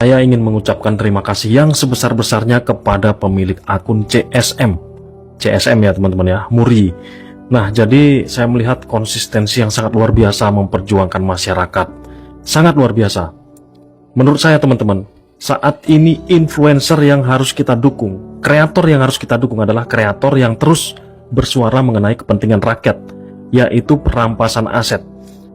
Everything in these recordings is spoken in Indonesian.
Saya ingin mengucapkan terima kasih yang sebesar-besarnya kepada pemilik akun CSM ya teman-teman ya, Muri. Nah, jadi saya melihat konsistensi yang sangat luar biasa memperjuangkan masyarakat. Sangat luar biasa. Menurut saya teman-teman, saat ini influencer yang harus kita dukung, kreator yang harus kita dukung adalah kreator yang terus bersuara mengenai kepentingan rakyat, yaitu perampasan aset.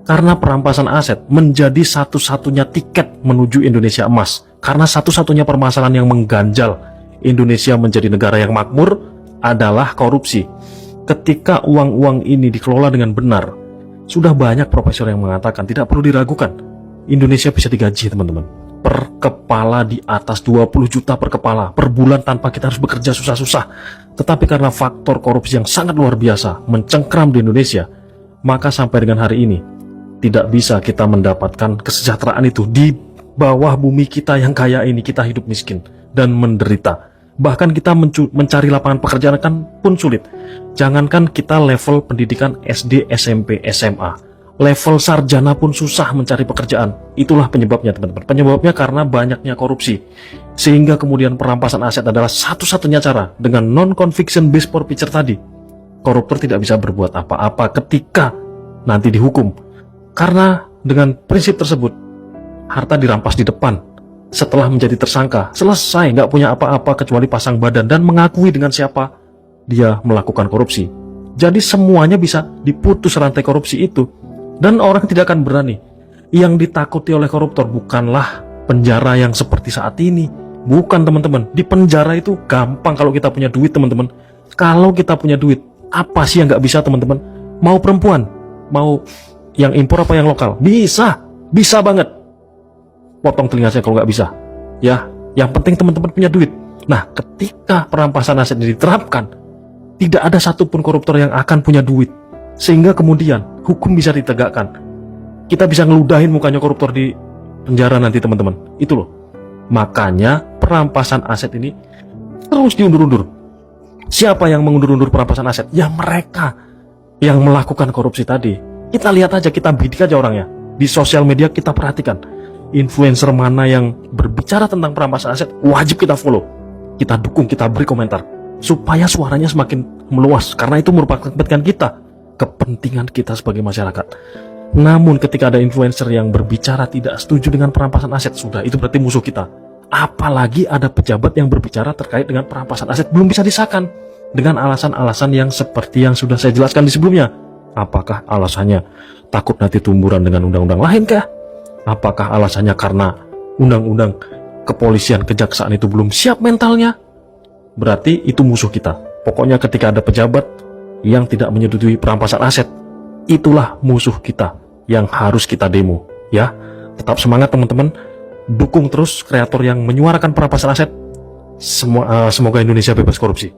Karena perampasan aset menjadi satu-satunya tiket menuju Indonesia emas. Karena satu-satunya permasalahan yang mengganjal Indonesia menjadi negara yang makmur adalah korupsi. Ketika uang-uang ini dikelola dengan benar, sudah banyak profesor yang mengatakan tidak perlu diragukan, Indonesia bisa digaji teman-teman, per kepala di atas 20 juta per kepala per bulan tanpa kita harus bekerja susah-susah. Tetapi karena faktor korupsi yang sangat luar biasa mencengkram di Indonesia, maka sampai dengan hari ini tidak bisa kita mendapatkan kesejahteraan itu. Di bawah bumi kita yang kaya ini kita hidup miskin dan menderita. Bahkan kita mencari lapangan pekerjaan kan pun sulit. Jangankan kita level pendidikan SD, SMP, SMA, level sarjana pun susah mencari pekerjaan. Itulah penyebabnya teman-teman. Penyebabnya karena banyaknya korupsi. Sehingga kemudian perampasan aset adalah satu-satunya cara. Dengan non-conviction based forfeiture tadi, koruptor tidak bisa berbuat apa-apa ketika nanti dihukum. Karena dengan prinsip tersebut, harta dirampas di depan. Setelah menjadi tersangka, selesai, nggak punya apa-apa kecuali pasang badan dan mengakui dengan siapa dia melakukan korupsi. Jadi semuanya bisa diputus rantai korupsi itu. Dan orang tidak akan berani. Yang ditakuti oleh koruptor bukanlah penjara yang seperti saat ini. Bukan teman-teman. Di penjara itu gampang kalau kita punya duit teman-teman. Kalau kita punya duit, apa sih yang nggak bisa teman-teman? Mau perempuan? Mau yang impor apa yang lokal? Bisa. Bisa banget. Potong telinga saya kalau nggak bisa. Ya, yang penting teman-teman punya duit. Nah, ketika perampasan aset ini diterapkan, tidak ada satupun koruptor yang akan punya duit. Sehingga kemudian hukum bisa ditegakkan. Kita bisa ngeludahin mukanya koruptor di penjara nanti teman-teman. Itu loh. Makanya perampasan aset ini terus diundur-undur. Siapa yang mengundur-undur perampasan aset? Ya mereka yang melakukan korupsi tadi. Kita lihat aja, kita bidik aja orangnya. Di sosial media kita perhatikan. Influencer mana yang berbicara tentang perampasan aset, wajib kita follow. Kita dukung, kita beri komentar. Supaya suaranya semakin meluas. Karena itu merupakan kepentingan kita. Kepentingan kita sebagai masyarakat. Namun ketika ada influencer yang berbicara tidak setuju dengan perampasan aset, sudah, itu berarti musuh kita. Apalagi ada pejabat yang berbicara terkait dengan perampasan aset, belum bisa disahkan. Dengan alasan-alasan yang seperti yang sudah saya jelaskan di sebelumnya. Apakah alasannya takut nanti tumburan dengan undang-undang lain kah? Apakah alasannya karena undang-undang kepolisian, kejaksaan itu belum siap mentalnya? Berarti itu musuh kita. Pokoknya ketika ada pejabat yang tidak menyetujui perampasan aset, itulah musuh kita yang harus kita demo. Ya, tetap semangat teman-teman. Dukung terus kreator yang menyuarakan perampasan aset. Semoga Indonesia bebas korupsi.